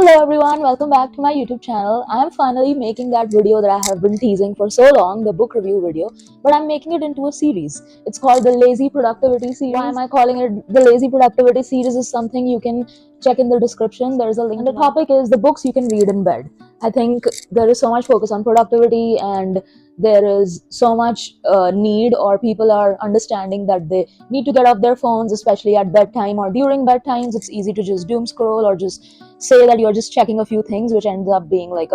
Hello everyone, welcome back to my YouTube channel. I am finally making that video that I have been teasing for so long, the book review video, but I'm making it into a series. It's called the Lazy Productivity series. Why am I calling it the Lazy Productivity series is something you can check in the description. There's a link. And the topic is the books you can read in bed. I think there is so much focus on productivity and there is so much need, or people are understanding that they need to get off their phones, especially at bedtime or during bedtimes. It's easy to just doom scroll or just say that you're just checking a few things, which ends up being like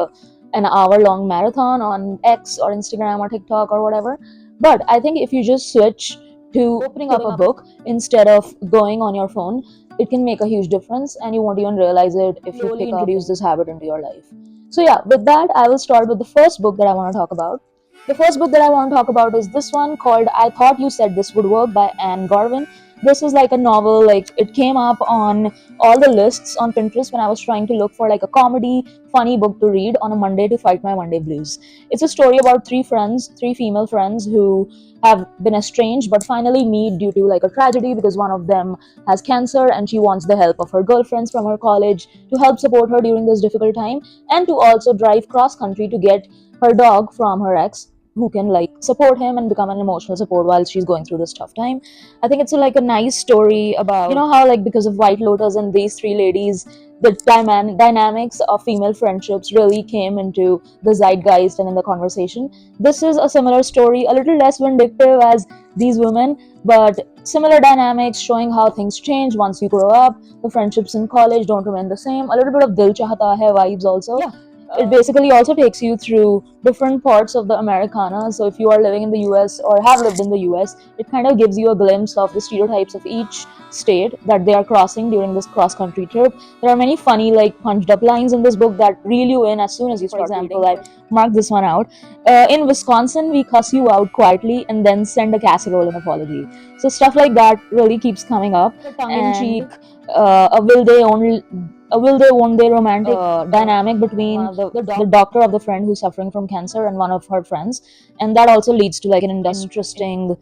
an hour long marathon on X or Instagram or TikTok or whatever. But I think if you just switch to opening up a book instead of going on your phone, it can make a huge difference, and you won't even realize it if you introduce this habit into your life. So yeah, with that, I will start with the first book that I want to talk about. The first book that I want to talk about is this one called I Thought You Said This Would Work by Anne Garvin. This is like a novel, like it came up on all the lists on Pinterest when I was trying to look for like a comedy, funny book to read on a Monday to fight my Monday blues. It's a story about three friends, three female friends who have been estranged but finally meet due to like a tragedy because one of them has cancer and she wants the help of her girlfriends from her college to help support her during this difficult time, and to also drive cross country to get her dog from her ex, who can like support him and become an emotional support while she's going through this tough time. I think it's like a nice story about, you know, how like because of White Lotus and these three ladies, the dynamics of female friendships really came into the zeitgeist and in the conversation. This is a similar story, a little less vindictive as these women, but similar dynamics showing how things change once you grow up. The friendships in college don't remain the same. A little bit of Dil Chahta Hai vibes also. Yeah. It basically also takes you through different parts of the Americana. So if you are living in the US or have lived in the US, it kind of gives you a glimpse of the stereotypes of each state that they are crossing during this cross country trip. There are many funny, like punched up lines in this book that reel you in as soon as you start reading. I marked this one out. In Wisconsin, we cuss you out quietly and then send a casserole an apology. So stuff like that really keeps coming up. Tongue in cheek, a will they won't they romantic dynamic between the doctor of the friend who's suffering from cancer and one of her friends, and that also leads to like an interesting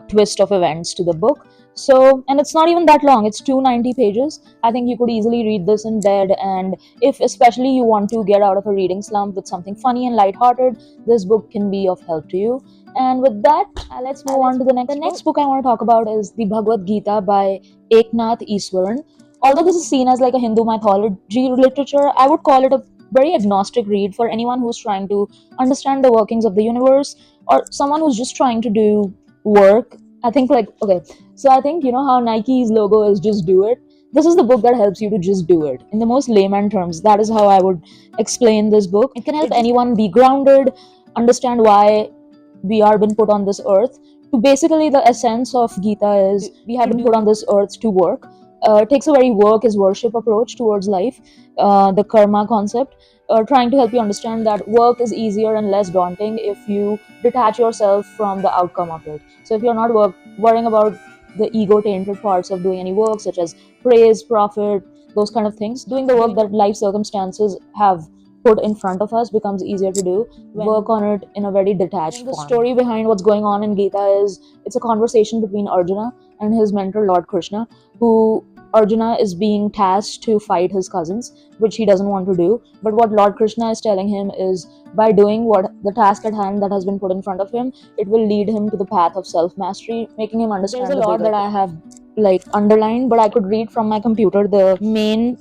twist of events to the book. So, and it's not even that long, it's 290 pages. I think you could easily read this in bed, and if especially you want to get out of a reading slump with something funny and lighthearted, this book can be of help to you. And with that, let's move on to the next. The next book I want to talk about is the Bhagavad Gita by Eknath Easwaran. Although this is seen as like a Hindu mythology literature, I would call it a very agnostic read for anyone who's trying to understand the workings of the universe, or someone who's just trying to do work. I think like, okay, so I think, you know how Nike's logo is just do it? This is the book that helps you to just do it. In the most layman terms, that is how I would explain this book. It can help anyone be grounded, understand why we are been put on this earth. To basically, the essence of Gita is we have been put on this earth to work. It takes a very work is worship approach towards life, the karma concept, trying to help you understand that work is easier and less daunting if you detach yourself from the outcome of it. So if you're not worrying about the ego tainted parts of doing any work, such as praise, profit, those kind of things, doing the work that life circumstances have put in front of us becomes easier to do. Work on it in a very detached form. The story behind what's going on in Gita is it's a conversation between Arjuna and his mentor Lord Krishna, who Arjuna is being tasked to fight his cousins, which he doesn't want to do. But what Lord Krishna is telling him is by doing what the task at hand that has been put in front of him, it will lead him to the path of self-mastery, making him understand. There's a lot that I have like underlined, but I could read from my computer the main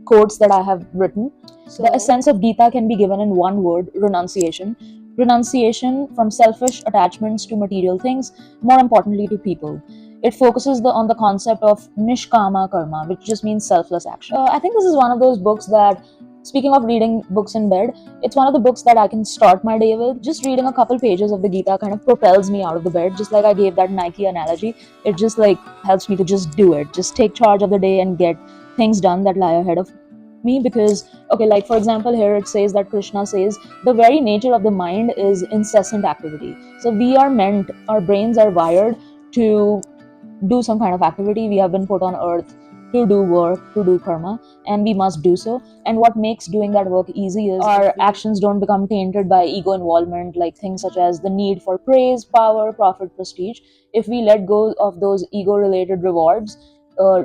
quotes that I have written. So, the essence of Gita can be given in one word: renunciation. Renunciation from selfish attachments to material things, more importantly to people. It focuses on the concept of nishkama karma, which just means selfless action. I think this is one of those books that, speaking of reading books in bed, it's one of the books that I can start my day with. Just reading a couple pages of the Gita kind of propels me out of the bed, just like I gave that Nike analogy. It just like helps me to just do it, just take charge of the day and get things done that lie ahead of me. Because, okay, like for example, here it says that Krishna says the very nature of the mind is incessant activity. So we are meant, our brains are wired to do some kind of activity. We have been put on earth to do work, to do karma, and we must do so. And what makes doing that work easy is our actions don't become tainted by ego involvement, like things such as the need for praise, power, profit, prestige. If we let go of those ego related rewards,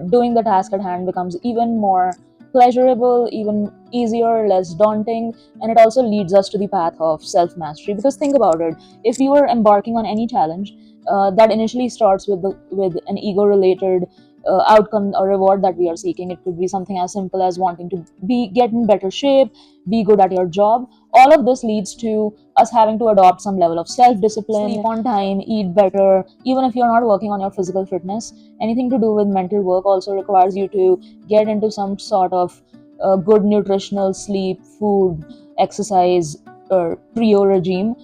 doing the task at hand becomes even more pleasurable, even easier, less daunting, and it also leads us to the path of self mastery. Because think about it, if you are embarking on any challenge that initially starts with an ego related outcome or reward that we are seeking. It could be something as simple as wanting to be get in better shape, be good at your job. All of this leads to us having to adopt some level of self discipline, sleep on time, eat better. Even if you're not working on your physical fitness, anything to do with mental work also requires you to get into some sort of good nutritional sleep, food, exercise, or trio regime.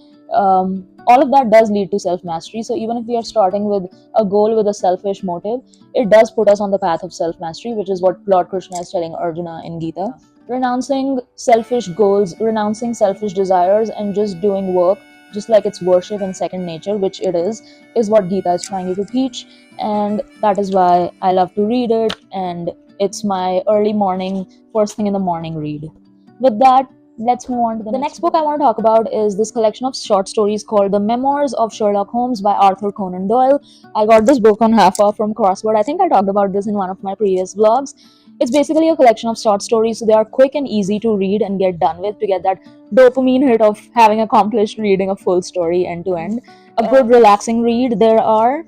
All of that does lead to self mastery. So even if we are starting with a goal with a selfish motive, it does put us on the path of self mastery, which is what Lord Krishna is telling Arjuna in Gita. Renouncing selfish goals, renouncing selfish desires, and just doing work just like it's worship and second nature, which it is what Gita is trying to teach. And that is why I love to read it, and it's my early morning, first thing in the morning read. With that, let's move on to the next book I want to talk about is this collection of short stories called The Memoirs of Sherlock Holmes by Arthur Conan Doyle. I got this book on half off from Crossword. I think I talked about this in one of my previous vlogs. It's basically a collection of short stories, so they are quick and easy to read and get done with to get that dopamine hit of having accomplished reading a full story end to end. A good, relaxing read. There are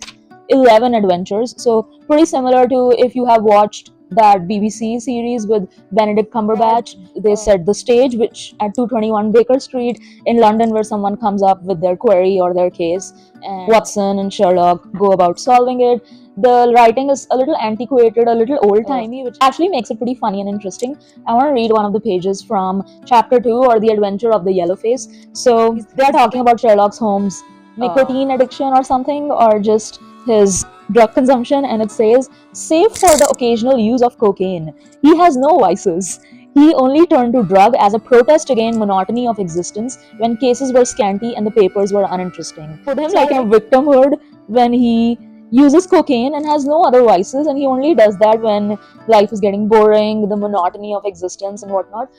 11 adventures, so pretty similar to if you have watched that BBC series with Benedict Cumberbatch. They set the stage, which at 221 Baker Street in London, where someone comes up with their query or their case, and Watson and Sherlock go about solving it. The writing is a little antiquated, a little old timey, which actually makes it pretty funny and interesting. I want to read one of the pages from chapter 2, or The Adventure of the Yellowface. So they are talking about Sherlock Holmes' nicotine addiction or something, or just his drug consumption, and it says, save for the occasional use of cocaine, he has no vices. He only turned to drug as a protest against monotony of existence when cases were scanty and the papers were uninteresting. Put him like in victimhood when he uses cocaine and has no other vices, and he only does that when life is getting boring, the monotony of existence and whatnot.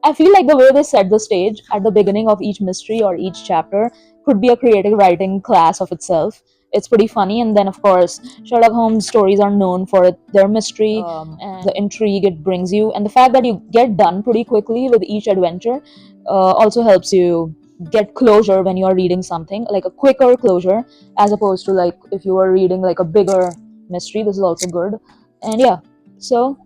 I feel like the way they set the stage at the beginning of each mystery or each chapter could be a creative writing class of itself. It's pretty funny, and then of course, Sherlock Holmes stories are known for their mystery, and the intrigue it brings you, and the fact that you get done pretty quickly with each adventure also helps you get closure when you are reading something, like a quicker closure, as opposed to like if you are reading like a bigger mystery. This is also good, and yeah, so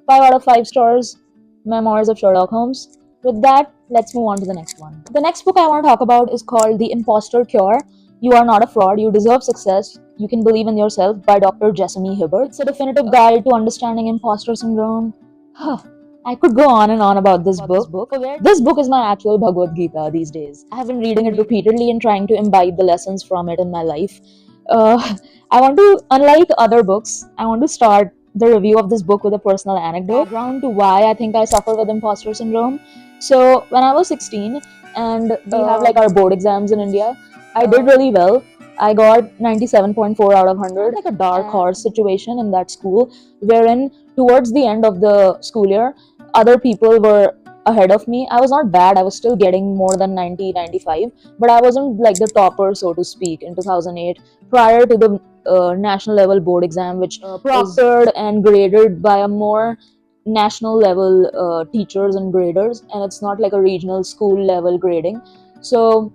5 out of 5 stars, Memoirs of Sherlock Holmes. With that, let's move on to the next one. The next book I want to talk about is called The Imposter Cure. You Are Not a Fraud, You Deserve Success, You Can Believe in Yourself by Dr. Jessamy Hibbert. It's a definitive guide to understanding imposter syndrome. I could go on and on about this book. This book is my actual Bhagavad Gita these days. I have been reading it repeatedly and trying to imbibe the lessons from it in my life. I want to, unlike other books, I want to start the review of this book with a personal anecdote, background to why I think I suffer with imposter syndrome. So, when I was 16 and we have like our board exams in India, I did really well. I got 97.4 out of 100, like a dark horse situation in that school, wherein towards the end of the school year, other people were ahead of me. I was not bad, I was still getting more than 90, 95, but I wasn't like the topper, so to speak, in 2008, prior to the national level board exam, which proctored and graded by a more national level teachers and graders, and it's not like a regional school level grading. So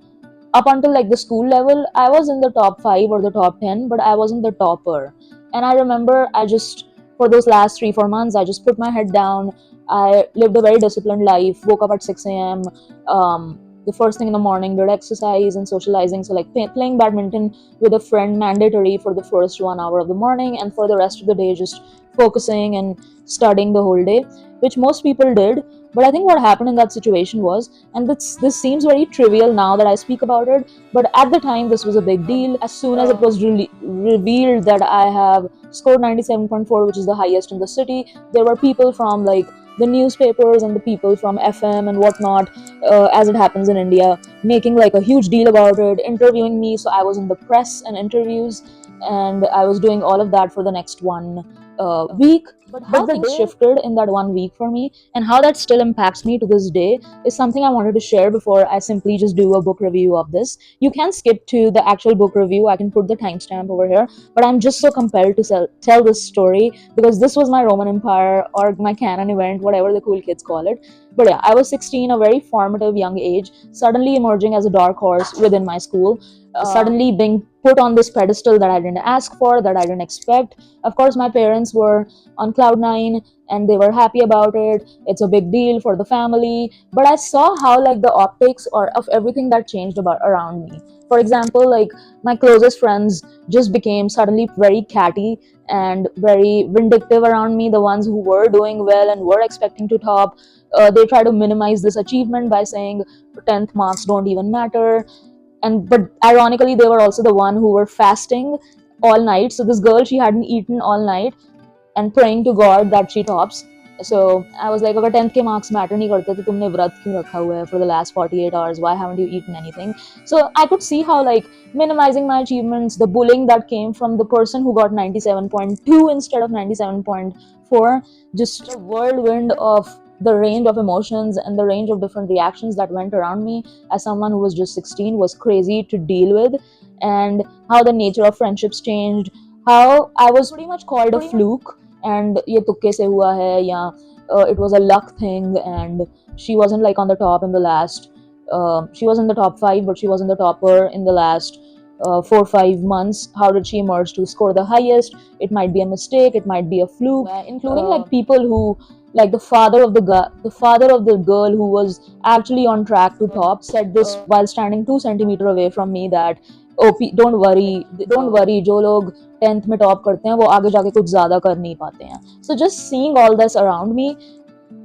up until like the school level, I was in the top 5 or the top 10, but I wasn't the topper. And I remember I just, for those last 3 4 months, I just put my head down. I lived a very disciplined life, woke up at 6 a.m. The first thing in the morning, did exercise and socializing. So like playing badminton with a friend mandatory for the first 1 hour of the morning, and for the rest of the day just focusing and studying the whole day, which most people did. But I think what happened in that situation was, and this seems very trivial now that I speak about it, but at the time this was a big deal. As soon as it was revealed that I have scored 97.4, which is the highest in the city, there were people from like the newspapers and the people from FM and whatnot, as it happens in India, making like a huge deal about it, interviewing me. So I was in the press and interviews, and I was doing all of that for the next one week. But how things shifted in that 1 week for me, and how that still impacts me to this day, is something I wanted to share before I simply just do a book review of this. You can skip to the actual book review, I can put the timestamp over here, but I'm just so compelled to tell this story because this was my Roman Empire or my canon event, whatever the cool kids call it. But yeah, I was 16, a very formative young age, suddenly emerging as a dark horse within my school, suddenly being put on this pedestal that I didn't ask for, that I didn't expect. Of course, my parents were on cloud nine and they were happy about it. It's a big deal for the family. But I saw how like the optics or of everything that changed about around me. For example, like my closest friends just became suddenly very catty and very vindictive around me. The ones who were doing well and were expecting to top, they try to minimize this achievement by saying 10th marks don't even matter. And but ironically, they were also the one who were fasting all night. So this girl, she hadn't eaten all night and praying to God that she tops. So I was like, अगर 10th के marks matter नहीं करते तो तुमने व्रत क्यों रखा हुआ है for the last 48 hours? Why haven't you eaten anything? So I could see how like minimizing my achievements, the bullying that came from the person who got 97.2 instead of 97.4, just a whirlwind of the range of emotions and the range of different reactions that went around me as someone who was just 16 was crazy to deal with. And how the nature of friendships changed, how I was pretty much called a fluke and ये तुक्के से हुआ है या it was a luck thing, and she wasn't like on the top in the last she was in the top 5 but she wasn't the topper in the last 4 or 5 months. How did she emerge to score the highest? It might be a mistake, it might be a fluke, including like people who, like the father of the father of the girl who was actually on track to top, said this while standing 2 centimeter away from me that don't worry, जो लोग 10th में top करते हैं वो आगे जाके कुछ ज्यादा कर नहीं पाते हैं. So just seeing all this around me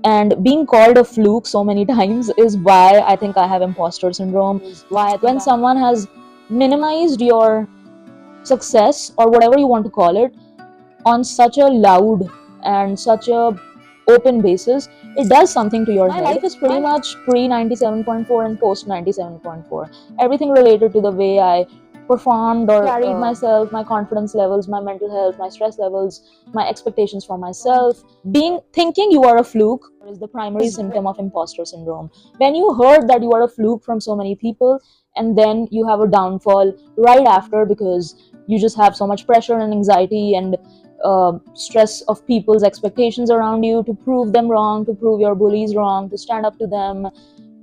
and being called a fluke so many times is why I think I have imposter syndrome. Why when someone has minimized your success or whatever you want to call it on such a loud and such a open basis, it does something to your head. My life is pretty much pre 97.4 and post 97.4. Everything related to the way I performed or carried myself, my confidence levels, my mental health, my stress levels, my expectations for myself. Thinking you are a fluke is the primary symptom of imposter syndrome. When you heard that you are a fluke from so many people and then you have a downfall right after because you just have so much pressure and anxiety and stress of people's expectations around you to prove them wrong, to prove your bullies wrong, to stand up to them,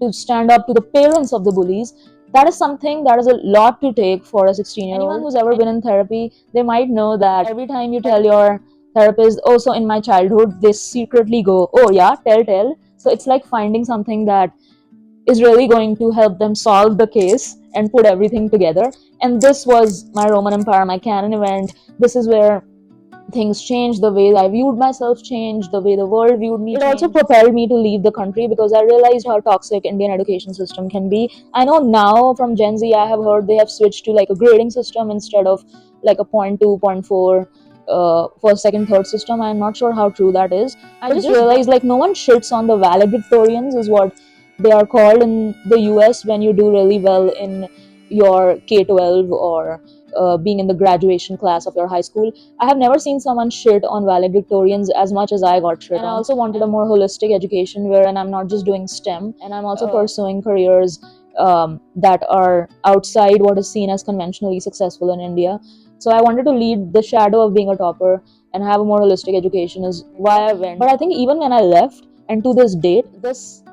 to stand up to the parents of the bullies. That is something that is a lot to take for a 16-year-old. Anyone who's ever been in therapy, they might know that every time you tell your therapist, oh, so in my childhood, they secretly go, oh yeah, tell. So it's like finding something that is really going to help them solve the case and put everything together. And this was my Roman Empire, my canon event. This is where things changed, the way I viewed myself changed, the way the world viewed me. It also propelled me to leave the country because I realized how toxic Indian education system can be. I know now from Gen Z, I have heard they have switched to like a grading system instead of like a point 2, point 4 for second, third system. I'm not sure how true that is. I just realized like no one shits on the valedictorians is what they are called in the US when you do really well in your K-12 or being in the graduation class of your high school. I have never seen someone shit on valedictorians as much as I got shit on. I also wanted a more holistic education wherein I'm not just doing STEM and I'm also pursuing careers that are outside what is seen as conventionally successful in India. So I wanted to lead the shadow of being a topper and have a more holistic education is why I went. But I think even when I left and to this date,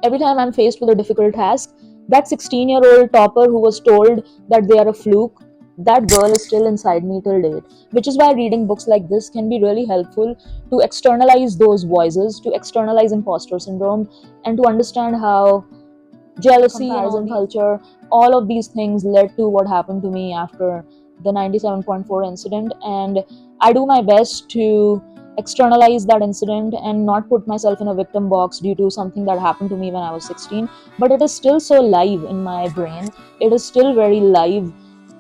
every time I'm faced with a difficult task, that 16-year-old topper who was told that they are a fluke, that girl is still inside me till date. Which is why reading books like this can be really helpful to externalize those voices, to externalize imposter syndrome, and to understand how jealousy, comparison culture, all of these things led to what happened to me after the 97.4 incident. And I do my best to externalize that incident and not put myself in a victim box due to something that happened to me when I was 16. But it is still so live in my brain. It is still very live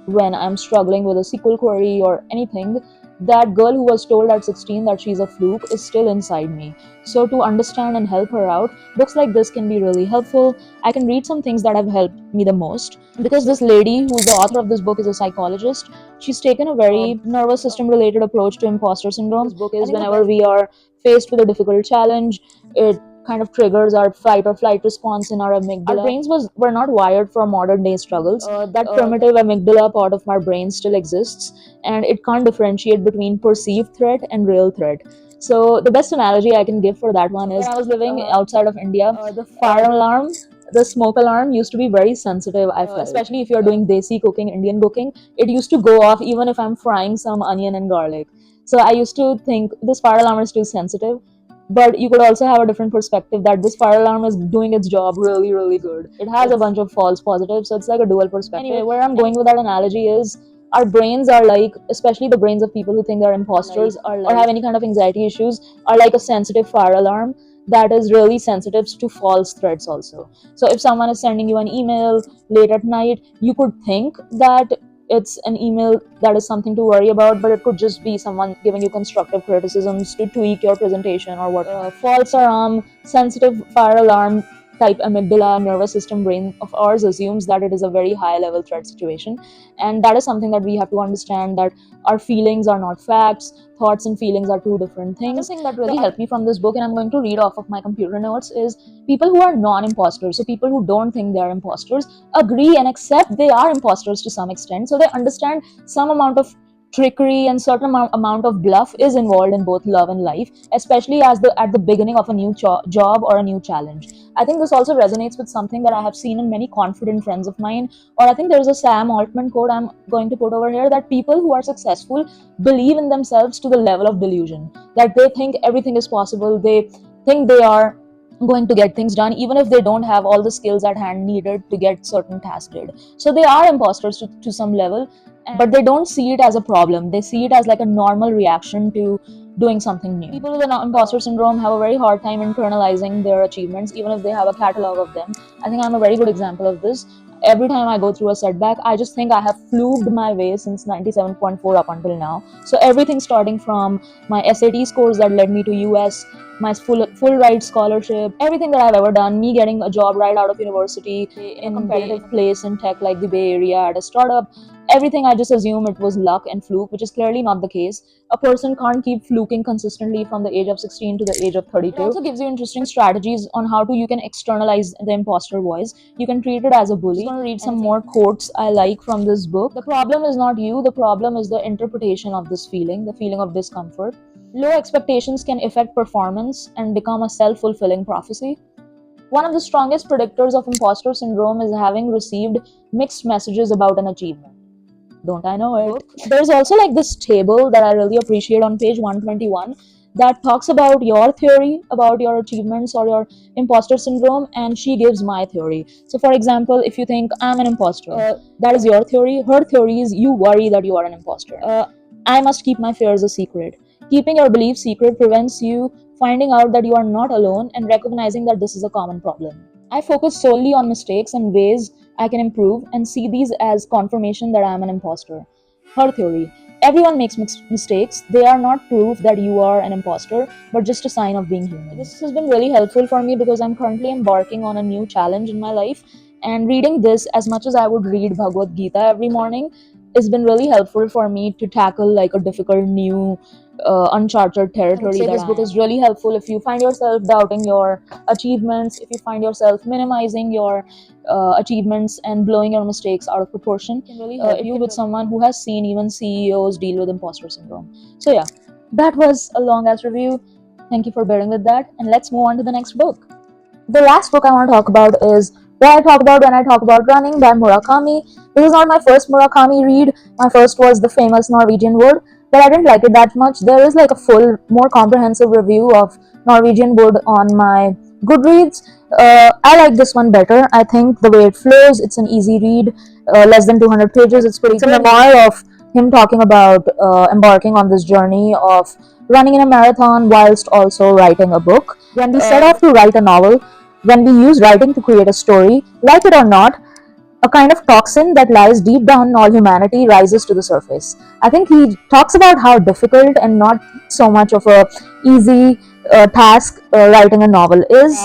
when I'm struggling with a SQL query or anything that girl who was told at 16 that she's a fluke is still inside me. So, to understand and help her out, books like this can be really helpful. I can read some things that have helped me the most because this lady, who's the author of this book, is a psychologist. She's taken a very nervous system related approach to imposter syndrome. This book is whenever we are faced with a difficult challenge, it kind of triggers our fight or flight response in our amygdala. Our brains were not wired for modern day struggles. That primitive amygdala part of our brain still exists, and it can't differentiate between perceived threat and real threat. So the best analogy I can give for that one is when I was living outside of India, the fire alarm, the smoke alarm used to be very sensitive. I felt, especially if you're doing desi cooking, Indian cooking, it used to go off even if I'm frying some onion and garlic. So I used to think this fire alarm is too sensitive. But you could also have a different perspective that this fire alarm is doing its job really, really good. It has a bunch of false positives, so it's like a dual perspective. Anyway, where I'm going with that analogy is our brains are like, especially the brains of people who think they're imposters or have any kind of anxiety issues, are like a sensitive fire alarm that is really sensitive to false threats also. So if someone is sending you an email late at night, you could think that it's an email that is something to worry about, but it could just be someone giving you constructive criticisms to tweak your presentation or what. False alarm, sensitive fire alarm type amygdala nervous system brain of ours assumes that it is a very high level threat situation, and that is something that we have to understand, that our feelings are not facts. Thoughts and feelings are two different things. Another thing that really helped me from this book, and I'm going to read off of my computer notes, is people who are non-imposters, so people who don't think they are imposters, agree and accept they are imposters to some extent. So they understand some amount of trickery and certain amount of bluff is involved in both love and life, especially at the beginning of a new job or a new challenge. I think this also resonates with something that I have seen in many confident friends of mine, or I think there's a Sam Altman quote I'm going to put over here, that people who are successful believe in themselves to the level of delusion, that they think everything is possible, they think they are going to get things done even if they don't have all the skills at hand needed to get certain tasks did. So they are imposters to some level, but they don't see it as a problem. They see it as like a normal reaction to doing something new. People with an imposter syndrome have a very hard time internalizing their achievements, even if they have a catalog of them. I think I'm a very good example of this. Every time I go through a setback, I just think I have fluked my way since 97.4 up until now. So everything starting from my SAT scores that led me to US, my full ride scholarship, everything that I've ever done, me getting a job right out of university in a competitive place in tech like the Bay Area at a startup, everything I just assume it was luck and fluke, which is clearly not the case. A person can't keep fluking consistently from the age of 16 to the age of 32. It also gives you interesting strategies on how you can externalize the imposter voice. You can treat it as a bully. I'm going to read some more quotes I like from this book. The problem is not you, the problem is the interpretation of this feeling, the feeling of discomfort. Low expectations can affect performance and become a self-fulfilling prophecy. One of the strongest predictors of imposter syndrome is having received mixed messages about an achievement. Don't I know it? There's also like this table that I really appreciate on page 121 that talks about your theory about your achievements or your imposter syndrome, and she gives my theory. So for example, if you think I'm an imposter, that is your theory. Her theory is you worry that you are an imposter. I must keep my fears a secret. Keeping your belief secret prevents you finding out that you are not alone and recognizing that this is a common problem. I focus solely on mistakes and ways I can improve and see these as confirmation that I am an imposter. Her theory: everyone makes mistakes. They are not proof that you are an imposter, but just a sign of being human. This has been really helpful for me because I'm currently embarking on a new challenge in my life, and reading this as much as I would read Bhagavad Gita every morning has been really helpful for me to tackle like a difficult new uncharted territory. This book is really helpful if you find yourself doubting your achievements, if you find yourself minimizing your achievements and blowing your mistakes out of proportion. It can really help you with someone who has seen even CEOs deal with imposter syndrome. So yeah, that was a long ass review. Thank you for bearing with that, and let's move on to the next book. The last book I want to talk about is what I talk about when I talk about running by Murakami. This is not my first Murakami read. My first was the famous Norwegian Wood, but I didn't like it that much. There is like a full, more comprehensive review of Norwegian Wood on my Goodreads. I like this one better. I think the way it flows, it's an easy read, less than 200 pages. It's pretty. It's a memoir of him talking about embarking on this journey of running in a marathon whilst also writing a book. When we set off to write a novel, when we use writing to create a story, like it or not, a kind of toxin that lies deep down in all humanity rises to the surface. I think he talks about how difficult and not so much of a easy task writing a novel is.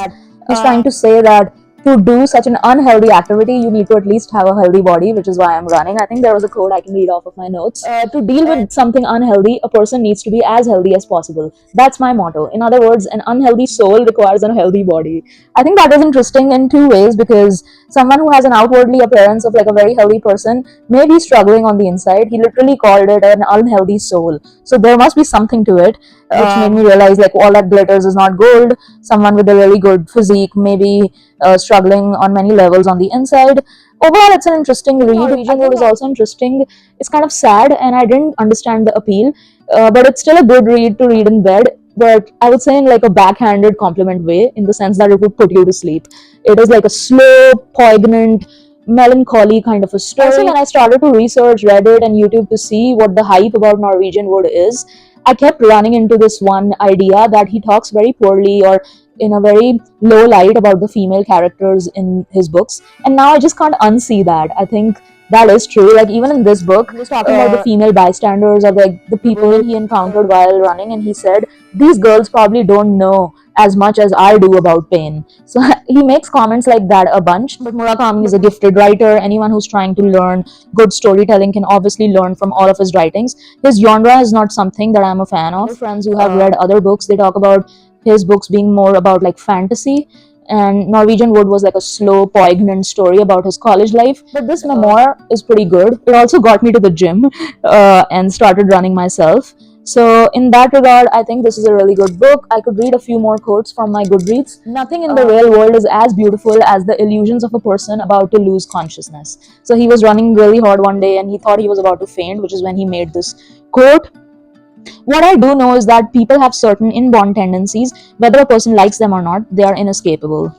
He's trying to say that to do such an unhealthy activity, you need to at least have a healthy body, which is why I'm running. I think there was a quote I can read off of my notes. To deal with something unhealthy, a person needs to be as healthy as possible. That's my motto. In other words, an unhealthy soul requires a healthy body. I think that is interesting in two ways, because someone who has an outwardly appearance of like a very healthy person may be struggling on the inside. He literally called it an unhealthy soul. So there must be something to it, which made me realize like all that glitters is not gold. Someone with a really good physique may be struggling on many levels on the inside. Overall, it's an interesting read. Norwegian Wood is also interesting. It's kind of sad, and I didn't understand the appeal, but it's still a good read to read in bed. But I would say in like a backhanded compliment way, in the sense that it would put you to sleep. It is like a slow, poignant, melancholy kind of a story. Also, when I started to research Reddit and YouTube to see what the hype about Norwegian Wood is, I kept running into this one idea that he talks very poorly or in a very low light about the female characters in his books. And now I just can't unsee that. I think that is true. Like even in this book, he was talking about the female bystanders or like the people he encountered while running, and he said these girls probably don't know as much as I do about pain. So he makes comments like that a bunch. But Murakami is a gifted writer. Anyone who's trying to learn good storytelling can obviously learn from all of his writings. His genre is not something that I'm a fan of. Friends who have read other books, they talk about his books being more about like fantasy, and Norwegian Wood was like a slow, poignant story about his college life. But this memoir is pretty good. It also got me to the gym and started running myself. So, in that regard, I think this is a really good book. I could read a few more quotes from my Goodreads. Nothing in the real world is as beautiful as the illusions of a person about to lose consciousness. So, he was running really hard one day and he thought he was about to faint, which is when he made this quote. What I do know is that people have certain inborn tendencies, whether a person likes them or not, they are inescapable.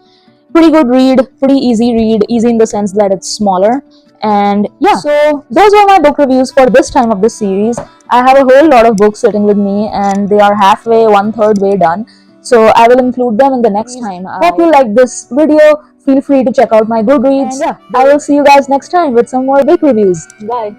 Pretty good read, pretty easy read, easy in the sense that it's smaller. And yeah, so those were my book reviews for this time of the series. I have a whole lot of books sitting with me, and they are halfway, one third way done. So I will include them in the next time. I hope you like this video. Feel free to check out my Goodreads. And yeah, I will see you guys next time with some more book reviews. Bye.